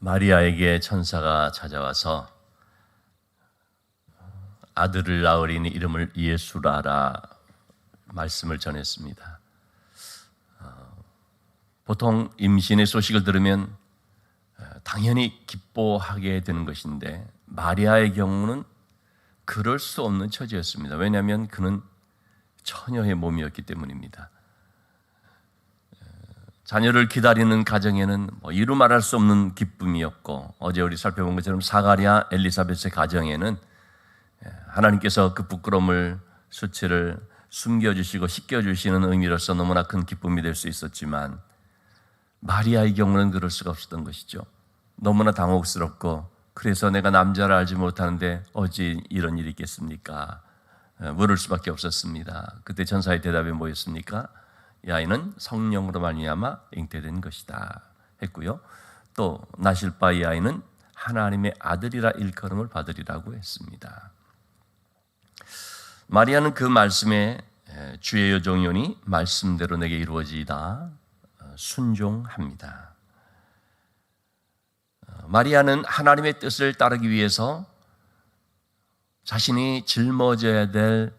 마리아에게 천사가 찾아와서 아들을 낳으리니 이름을 예수라라 말씀을 전했습니다. 보통 임신의 소식을 들으면 당연히 기뻐하게 되는 것인데 마리아의 경우는 그럴 수 없는 처지였습니다. 왜냐하면 그는 처녀의 몸이었기 때문입니다. 자녀를 기다리는 가정에는 이루 말할 수 없는 기쁨이었고, 어제 우리 살펴본 것처럼 사가랴, 엘리사벳의 가정에는 하나님께서 그 부끄러움을, 수치를 숨겨주시고 씻겨주시는 의미로서 너무나 큰 기쁨이 될 수 있었지만 마리아의 경우는 그럴 수가 없었던 것이죠. 너무나 당혹스럽고, 그래서 내가 남자를 알지 못하는데 어찌 이런 일이 있겠습니까? 물을 수밖에 없었습니다. 그때 천사의 대답이 뭐였습니까? 이 아이는 성령으로 말미암아 잉태된 것이다 했고요. 또 나실 바 이 아이는 하나님의 아들이라 일컬음을 받으리라고 했습니다. 마리아는 그 말씀에 주의 여종이오니 말씀대로 내게 이루어지이다 순종합니다. 마리아는 하나님의 뜻을 따르기 위해서 자신이 짊어져야 될,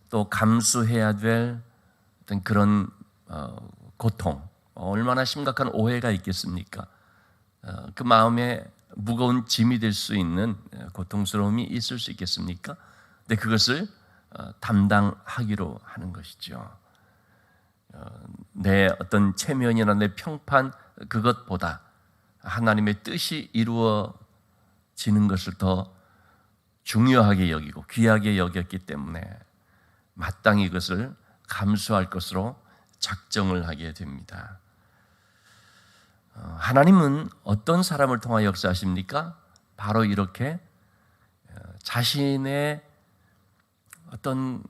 또 감수해야 될 어떤 그런 고통, 얼마나 심각한 오해가 있겠습니까? 그 마음에 무거운 짐이 될 수 있는 고통스러움이 있을 수 있겠습니까? 근데 그것을 담당하기로 하는 것이죠. 내 어떤 체면이나 내 평판, 그것보다 하나님의 뜻이 이루어지는 것을 더 중요하게 여기고 귀하게 여겼기 때문에 마땅히 그것을 감수할 것으로 작정을 하게 됩니다. 하나님은 어떤 사람을 통하여 역사하십니까? 바로 이렇게 자신의 어떤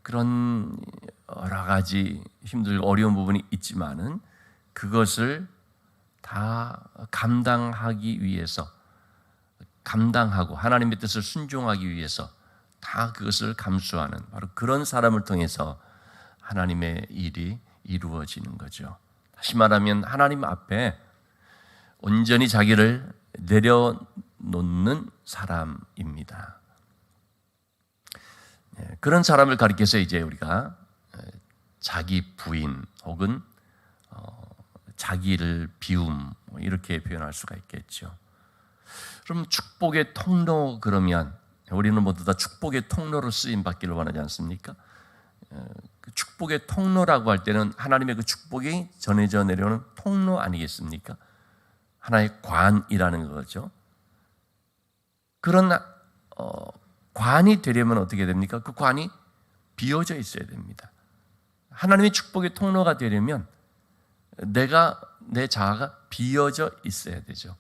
그런 여러 가지 힘들고 어려운 부분이 있지만은 그것을 다 감당하기 위해서, 감당하고 하나님의 뜻을 순종하기 위해서 다 그것을 감수하는 바로 그런 사람을 통해서 하나님의 일이 이루어지는 거죠. 다시 말하면 하나님 앞에 온전히 자기를 내려놓는 사람입니다. 그런 사람을 가리켜서 이제 우리가 자기 부인 혹은 자기를 비움 이렇게 표현할 수가 있겠죠. 그럼 축복의 통로, 그러면 우리는 모두 다 축복의 통로로 쓰임 받기를 원하지 않습니까? 그 축복의 통로라고 할 때는 하나님의 그 축복이 전해져 내려오는 통로 아니겠습니까? 하나의 관이라는 거죠. 그런 관이 되려면 어떻게 됩니까? 그 관이 비어져 있어야 됩니다. 하나님의 축복의 통로가 되려면 내 자아가 비어져 있어야 되죠.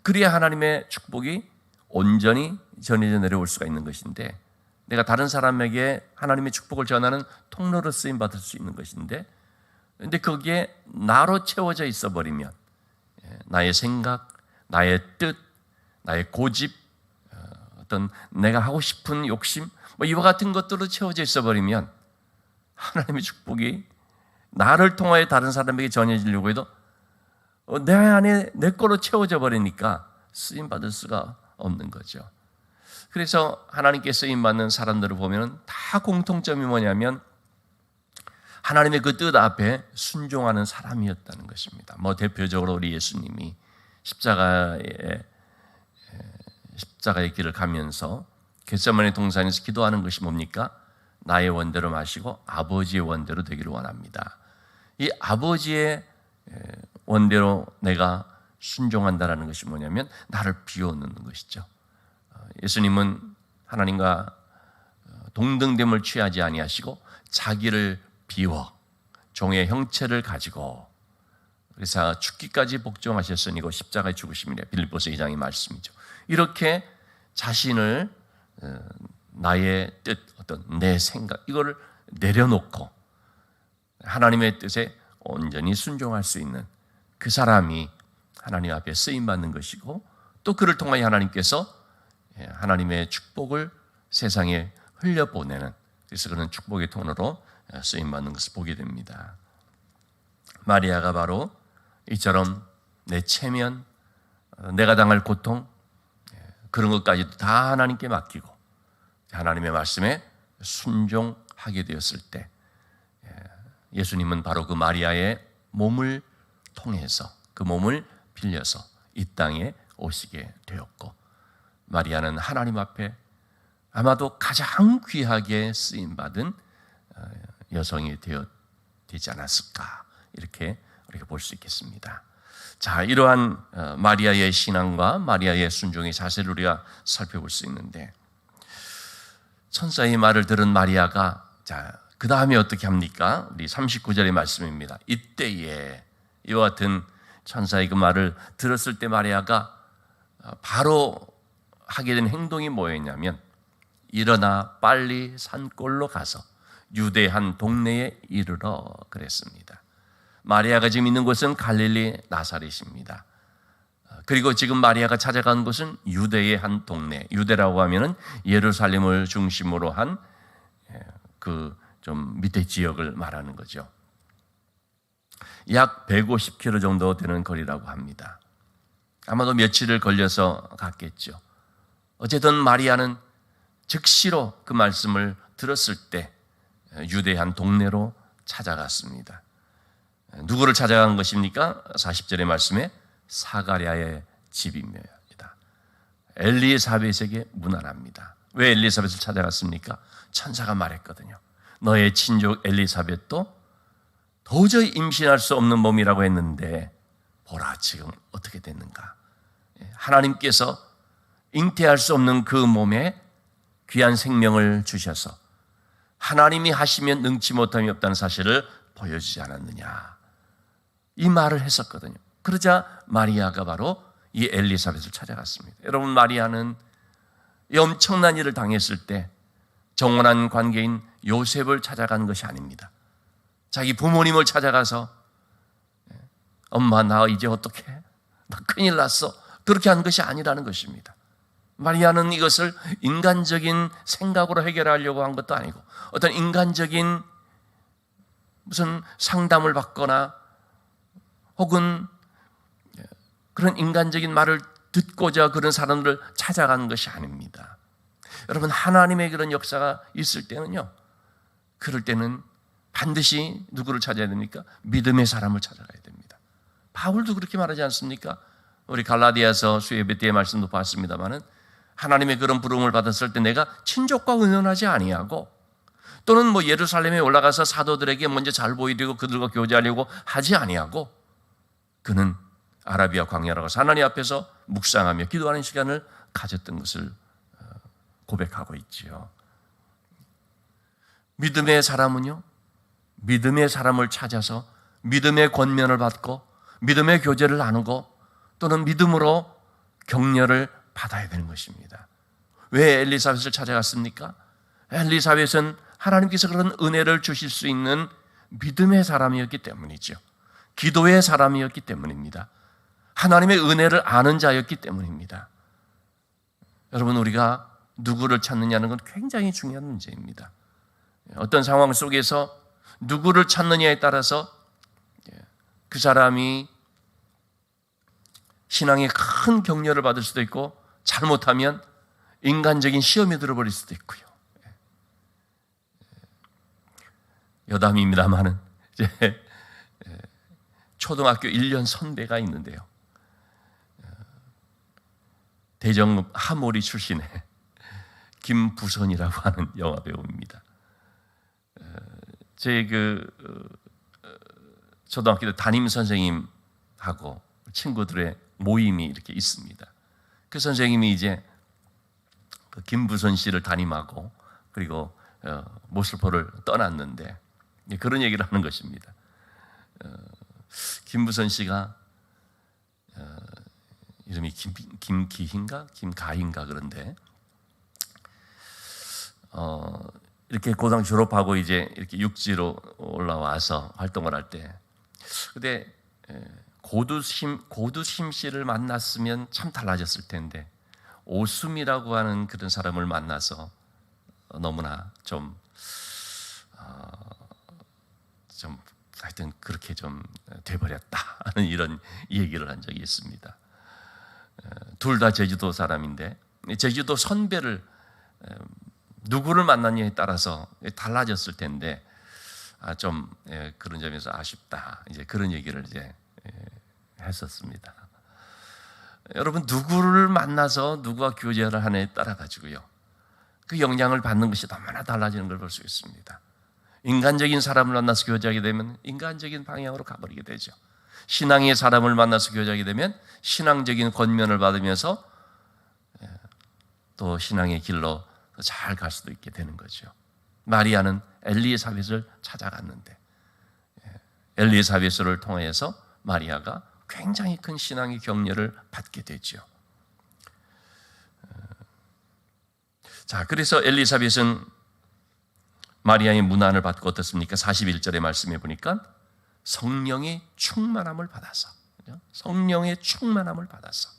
그래야 하나님의 축복이 온전히 전해져 내려올 수가 있는 것인데, 내가 다른 사람에게 하나님의 축복을 전하는 통로로 쓰임 받을 수 있는 것인데, 근데 거기에 나로 채워져 있어 버리면 나의 생각, 나의 뜻, 나의 고집, 어떤 내가 하고 싶은 욕심, 이와 같은 것들로 채워져 있어 버리면 하나님의 축복이 나를 통하여 다른 사람에게 전해지려고 해도 내 안에 내 거로 채워져 버리니까 쓰임 받을 수가 없는 거죠. 그래서 하나님께 쓰임 받는 사람들을 보면 다 공통점이 뭐냐면 하나님의 그 뜻 앞에 순종하는 사람이었다는 것입니다. 대표적으로 우리 예수님이 십자가의 길을 가면서 겟세마네 동산에서 기도하는 것이 뭡니까? 나의 원대로 마시고 아버지의 원대로 되기를 원합니다. 이 아버지의 원대로 내가 순종한다라는 것이 뭐냐면 나를 비워놓는 것이죠. 예수님은 하나님과 동등됨을 취하지 아니하시고 자기를 비워 종의 형체를 가지고, 그래서 죽기까지 복종하셨으니 그 십자가에 죽으심이래. 빌립보서 2장의 말씀이죠. 이렇게 자신을 나의 뜻, 어떤 내 생각, 이거를 내려놓고 하나님의 뜻에 온전히 순종할 수 있는 그 사람이 하나님 앞에 쓰임받는 것이고, 또 그를 통하여 하나님께서 하나님의 축복을 세상에 흘려보내는, 그래서 그는 축복의 통로로 쓰임받는 것을 보게 됩니다. 마리아가 바로 이처럼 내 체면, 내가 당할 고통, 그런 것까지도 다 하나님께 맡기고 하나님의 말씀에 순종하게 되었을 때 예수님은 바로 그 마리아의 몸을 통해서, 그 몸을 빌려서 이 땅에 오시게 되었고, 마리아는 하나님 앞에 아마도 가장 귀하게 쓰임받은 여성이 되지 않았을까, 이렇게 우리가 볼 수 있겠습니다. 자, 이러한 마리아의 신앙과 마리아의 순종의 자세를 우리가 살펴볼 수 있는데, 천사의 말을 들은 마리아가 그 다음에 어떻게 합니까? 우리 39절의 말씀입니다. 이때에 이와 같은 천사의 그 말을 들었을 때 마리아가 바로 하게 된 행동이 뭐였냐면, 일어나 빨리 산골로 가서 유대 한 동네에 이르러 그랬습니다. 마리아가 지금 있는 곳은 갈릴리 나사렛입니다. 그리고 지금 마리아가 찾아간 곳은 유대의 한 동네, 유대라고 하면은 예루살렘을 중심으로 한 그 좀 밑에 지역을 말하는 거죠. 약 150km 정도 되는 거리라고 합니다. 아마도 며칠을 걸려서 갔겠죠. 어쨌든 마리아는 즉시로 그 말씀을 들었을 때 유대 한 동네로 찾아갔습니다. 누구를 찾아간 것입니까? 40절의 말씀에 사가랴의 집입니다. 엘리사벳에게 문안합니다. 왜 엘리사벳을 찾아갔습니까? 천사가 말했거든요. 너의 친족 엘리사벳도 도저히 임신할 수 없는 몸이라고 했는데 보라 지금 어떻게 됐는가. 하나님께서 잉태할 수 없는 그 몸에 귀한 생명을 주셔서 하나님이 하시면 능치 못함이 없다는 사실을 보여주지 않았느냐, 이 말을 했었거든요. 그러자 마리아가 바로 이 엘리사벳을 찾아갔습니다. 여러분, 마리아는 이 엄청난 일을 당했을 때 정혼한 관계인 요셉을 찾아간 것이 아닙니다. 자기 부모님을 찾아가서 엄마 나 이제 어떡해? 나 큰일 났어. 그렇게 한 것이 아니라는 것입니다. 마리아는 이것을 인간적인 생각으로 해결하려고 한 것도 아니고 어떤 인간적인 무슨 상담을 받거나 혹은 그런 인간적인 말을 듣고자 그런 사람들을 찾아가는 것이 아닙니다. 여러분, 하나님의 그런 역사가 있을 때는요, 그럴 때는 반드시 누구를 찾아야 됩니까? 믿음의 사람을 찾아가야 됩니다. 바울도 그렇게 말하지 않습니까? 우리 갈라디아서 수요예배 때의 말씀도 봤습니다마는 하나님의 그런 부름을 받았을 때 내가 친족과 의논하지 아니하고 또는 뭐 예루살렘에 올라가서 사도들에게 먼저 잘 보이려고 그들과 교제하려고 하지 아니하고 그는 아라비아 광야라고 하나님 앞에서 묵상하며 기도하는 시간을 가졌던 것을 고백하고 있지요. 믿음의 사람은요, 믿음의 사람을 찾아서 믿음의 권면을 받고 믿음의 교제를 나누고 또는 믿음으로 격려를 받아야 되는 것입니다. 왜 엘리사벳을 찾아갔습니까? 엘리사벳은 하나님께서 그런 은혜를 주실 수 있는 믿음의 사람이었기 때문이죠. 기도의 사람이었기 때문입니다. 하나님의 은혜를 아는 자였기 때문입니다. 여러분, 우리가 누구를 찾느냐는 건 굉장히 중요한 문제입니다. 어떤 상황 속에서 누구를 찾느냐에 따라서 그 사람이 신앙에 큰 격려를 받을 수도 있고 잘못하면 인간적인 시험에 들어버릴 수도 있고요. 여담입니다만은 이제 초등학교 1년 선배가 있는데요. 대정읍 하모리 출신의 김부선이라고 하는 영화 배우입니다. 제 초등학교 때 담임 선생님하고 친구들의 모임이 이렇게 있습니다. 그 선생님이 이제 그 김부선 씨를 담임하고 그리고 모슬포를 떠났는데 그런 얘기를 하는 것입니다. 김부선 씨가 이름이 김기희인가 김가희인가 그런데 이렇게 고등 졸업하고 이제 이렇게 육지로 올라와서 활동을 할 때 그때 고두심 씨를 만났으면 참 달라졌을 텐데 오숨이라고 하는 그런 사람을 만나서 너무나 좀 하여튼 그렇게 좀 돼버렸다 하는 이런 얘기를 한 적이 있습니다. 둘 다 제주도 사람인데 제주도 선배를 누구를 만났냐에 따라서 달라졌을 텐데 좀 그런 점에서 아쉽다. 이제 그런 얘기를 이제 했었습니다. 여러분, 누구를 만나서 누구와 교제를 하느냐에 따라 가지고요, 그 영향을 받는 것이 너무나 달라지는 걸 볼 수 있습니다. 인간적인 사람을 만나서 교제하게 되면 인간적인 방향으로 가버리게 되죠. 신앙의 사람을 만나서 교제하게 되면 신앙적인 권면을 받으면서 또 신앙의 길로 잘 갈 수도 있게 되는 거죠. 마리아는 엘리사벳을 찾아갔는데 엘리사벳을 통해서 마리아가 굉장히 큰 신앙의 격려를 받게 되죠. 자, 그래서 엘리사벳은 마리아의 문안을 받고 어떻습니까? 41절의 말씀에 보니까 성령의 충만함을 받아서, 성령의 충만함을 받아서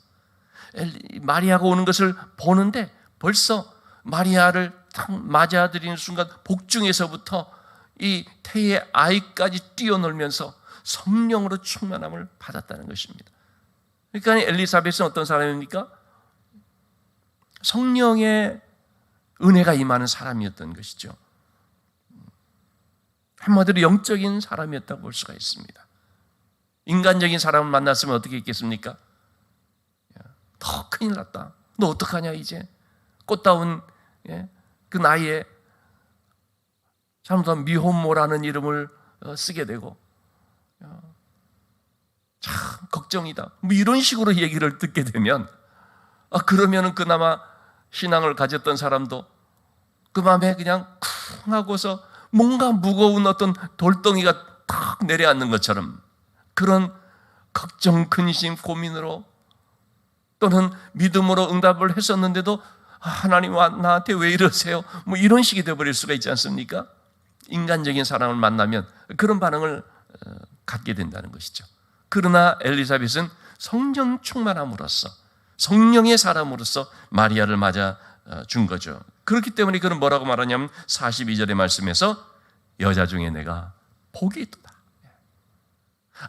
마리아가 오는 것을 보는데 벌써 마리아를 딱 맞아들이는 순간 복중에서부터 이 태의 아이까지 뛰어놀면서 성령으로 충만함을 받았다는 것입니다. 그러니까 엘리사벳은 어떤 사람입니까? 성령의 은혜가 임하는 사람이었던 것이죠. 한마디로 영적인 사람이었다고 볼 수가 있습니다. 인간적인 사람을 만났으면 어떻게 했겠습니까? 더 큰일 났다. 너 어떡하냐 이제. 꽃다운 그 나이에 잘못하면 미혼모라는 이름을 쓰게 되고 참 걱정이다. 뭐 이런 식으로 얘기를 듣게 되면 그러면은 그나마 신앙을 가졌던 사람도 그 마음에 그냥 쿵 하고서 뭔가 무거운 어떤 돌덩이가 탁 내려앉는 것처럼 그런 걱정, 근심, 고민으로 또는 믿음으로 응답을 했었는데도 하나님 나한테 왜 이러세요? 뭐 이런 식이 되어버릴 수가 있지 않습니까? 인간적인 사람을 만나면 그런 반응을 갖게 된다는 것이죠. 그러나 엘리사벳은 성령 충만함으로써 성령의 사람으로서 마리아를 맞아 준 거죠. 그렇기 때문에 그는 뭐라고 말하냐면 42절의 말씀에서 여자 중에 내가 복이 있도다.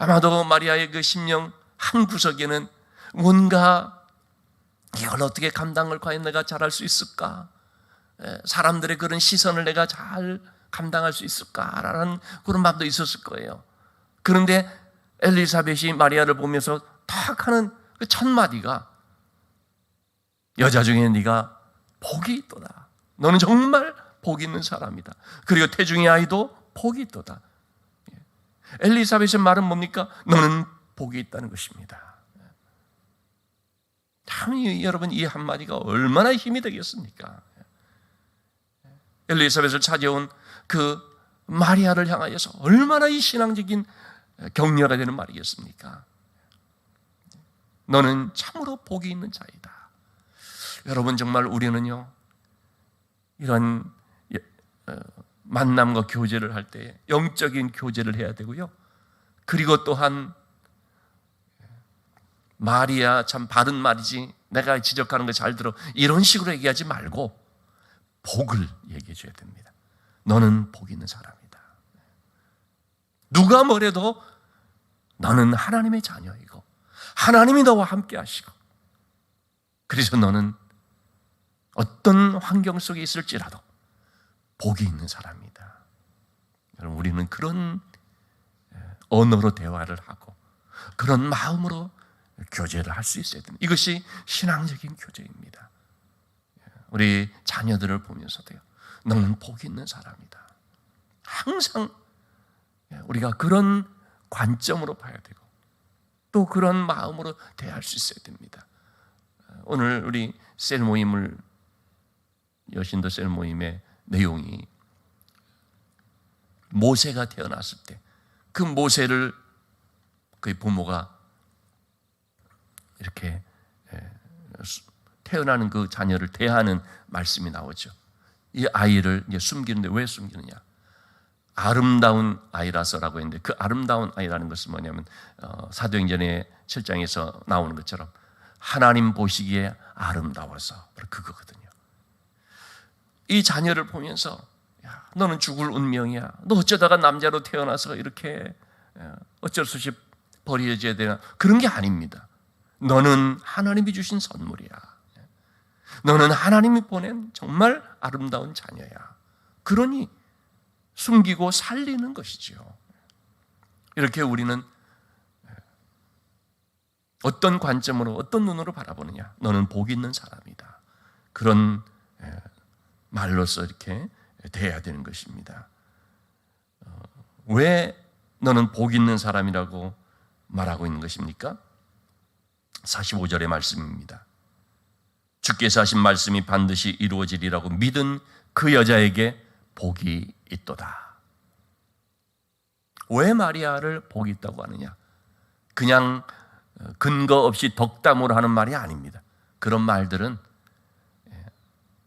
아마도 마리아의 그 심령 한 구석에는 뭔가 이걸 어떻게 감당을 과연 내가 잘할 수 있을까? 사람들의 그런 시선을 내가 잘 감당할 수 있을까라는 그런 마음도 있었을 거예요. 그런데 엘리사벳이 마리아를 보면서 탁 하는 그 첫 마디가 여자 중에 네가 복이 있도다. 너는 정말 복이 있는 사람이다. 그리고 태중의 아이도 복이 있도다. 엘리사벳의 말은 뭡니까? 너는 복이 있다는 것입니다. 참 여러분, 이 한마디가 얼마나 힘이 되겠습니까? 엘리사벳을 찾아온 그 마리아를 향하여서 얼마나 이 신앙적인 격려가 되는 말이겠습니까? 너는 참으로 복이 있는 자이다. 여러분, 정말 우리는요, 이런 만남과 교제를 할 때 영적인 교제를 해야 되고요. 그리고 또한 마리아 참 바른 말이지, 내가 지적하는 거 잘 들어, 이런 식으로 얘기하지 말고 복을 얘기해 줘야 됩니다. 너는 복 있는 사람이다. 누가 뭐래도 너는 하나님의 자녀이고 하나님이 너와 함께 하시고, 그래서 너는 어떤 환경 속에 있을지라도 복이 있는 사람이다. 여러분, 우리는 그런 언어로 대화를 하고 그런 마음으로 교제를 할 수 있어야 됩니다. 이것이 신앙적인 교제입니다. 우리 자녀들을 보면서도요, 너는 복이 있는 사람이다. 항상 우리가 그런 관점으로 봐야 되고 또 그런 마음으로 대할 수 있어야 됩니다. 오늘 우리 셀 모임을, 여신도 셀 모임의 내용이 모세가 태어났을 때 그 모세를 그의 부모가 이렇게 태어나는 그 자녀를 대하는 말씀이 나오죠. 이 아이를 이제 숨기는데 왜 숨기느냐? 아름다운 아이라서라고 했는데, 그 아름다운 아이라는 것은 뭐냐면 사도행전의 7장에서 나오는 것처럼 하나님 보시기에 아름다워서, 그거거든요. 이 자녀를 보면서 야, 너는 죽을 운명이야. 너 어쩌다가 남자로 태어나서 이렇게 어쩔 수 없이 버려져야 되나? 그런 게 아닙니다. 너는 하나님이 주신 선물이야. 너는 하나님이 보낸 정말 아름다운 자녀야. 그러니 숨기고 살리는 것이지요. 이렇게 우리는 어떤 관점으로, 어떤 눈으로 바라보느냐. 너는 복 있는 사람이다. 그런 말로서 이렇게 대해야 되는 것입니다. 왜 너는 복 있는 사람이라고 말하고 있는 것입니까? 45절의 말씀입니다. 주께서 하신 말씀이 반드시 이루어지리라고 믿은 그 여자에게 복이 있도다. 왜 마리아를 복이 있다고 하느냐? 그냥 근거 없이 덕담으로 하는 말이 아닙니다. 그런 말들은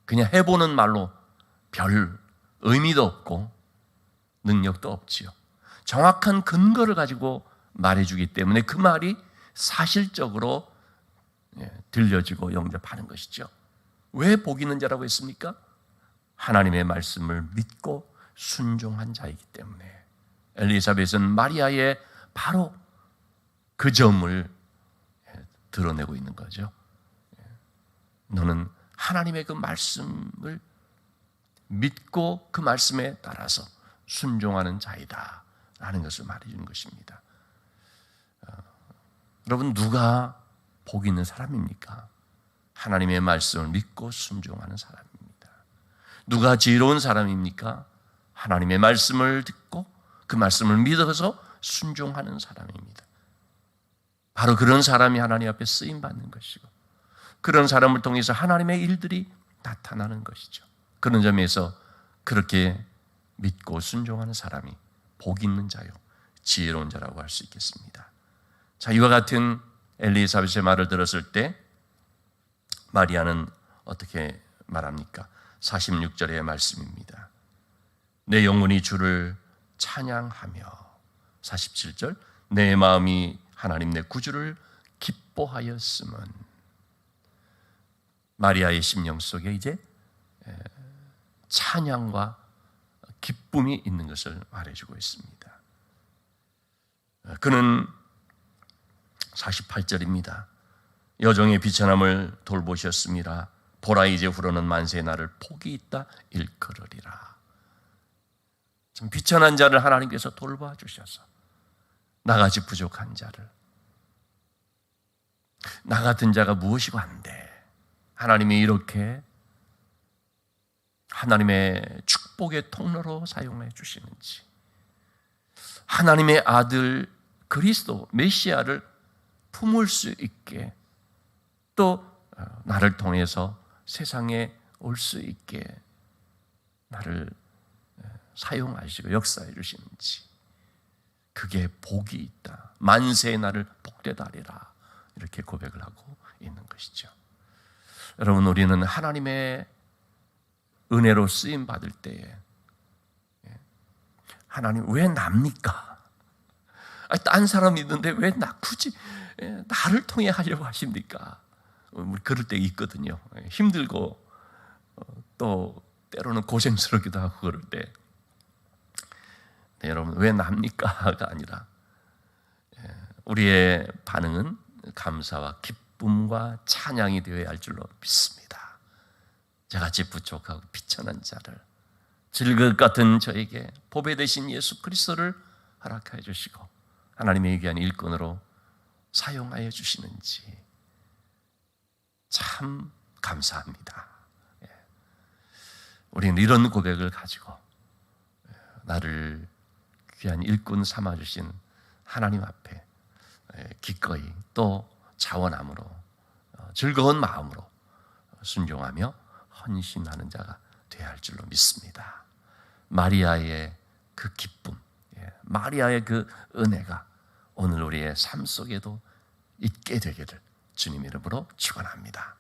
그냥 해보는 말로 별 의미도 없고 능력도 없지요. 정확한 근거를 가지고 말해주기 때문에 그 말이 사실적으로 들려지고 영접하는 것이죠. 왜 복 있는 자라고 했습니까? 하나님의 말씀을 믿고 순종한 자이기 때문에. 엘리사벳은 마리아의 바로 그 점을 드러내고 있는 거죠. 너는 하나님의 그 말씀을 믿고 그 말씀에 따라서 순종하는 자이다 라는 것을 말해주는 것입니다. 여러분, 누가 복 있는 사람입니까? 하나님의 말씀을 믿고 순종하는 사람입니다. 누가 지혜로운 사람입니까? 하나님의 말씀을 듣고 그 말씀을 믿어서 순종하는 사람입니다. 바로 그런 사람이 하나님 앞에 쓰임받는 것이고, 그런 사람을 통해서 하나님의 일들이 나타나는 것이죠. 그런 점에서 그렇게 믿고 순종하는 사람이 복 있는 자요, 지혜로운 자라고 할 수 있겠습니다. 자, 이와 같은 엘리사벳의 말을 들었을 때 마리아는 어떻게 말합니까? 46절의 말씀입니다. 내 영혼이 주를 찬양하며, 47절, 내 마음이 하나님 내 구주를 기뻐하였음은. 마리아의 심령 속에 이제 찬양과 기쁨이 있는 것을 말해주고 있습니다. 그는 48절입니다. 여종의 비천함을 돌보셨음이라 보라 이제 후로는 만세의 날을 복이 있다 일컬으리라. 좀 비천한 자를 하나님께서 돌봐주셔서 나같이 부족한 자를, 나 같은 자가 무엇이고 한데 하나님이 이렇게 하나님의 축복의 통로로 사용해 주시는지, 하나님의 아들 그리스도 메시아를 품을 수 있게, 또 나를 통해서 세상에 올 수 있게 나를 사용하시고 역사해 주시는지, 그게 복이 있다. 만세의 날을 복되다 하리라. 이렇게 고백을 하고 있는 것이죠. 여러분, 우리는 하나님의 은혜로 쓰임 받을 때에 하나님 왜 납니까? 딴 사람이 있는데 왜 굳이 나를 통해 하려고 하십니까? 그럴 때 있거든요. 힘들고 또 때로는 고생스럽기도 하고 그럴 때. 네, 여러분, 왜 납니까?가 아니라 우리의 반응은 감사와 기쁨과 찬양이 되어야 할 줄로 믿습니다. 저같이 부족하고 비천한 자를, 질것 같은 저에게 보배 되신 예수 그리스도를 허락하여 주시고 하나님의 귀한 일꾼으로 사용하여 주시는지 참 감사합니다. 우리는 이런 고백을 가지고 나를 귀한 일꾼 삼아주신 하나님 앞에 기꺼이 또 자원함으로 즐거운 마음으로 순종하며 헌신하는 자가 되어야 할 줄로 믿습니다. 마리아의 그 기쁨, 마리아의 그 은혜가 오늘 우리의 삶 속에도 있게 되기를 주님 이름으로 축원합니다.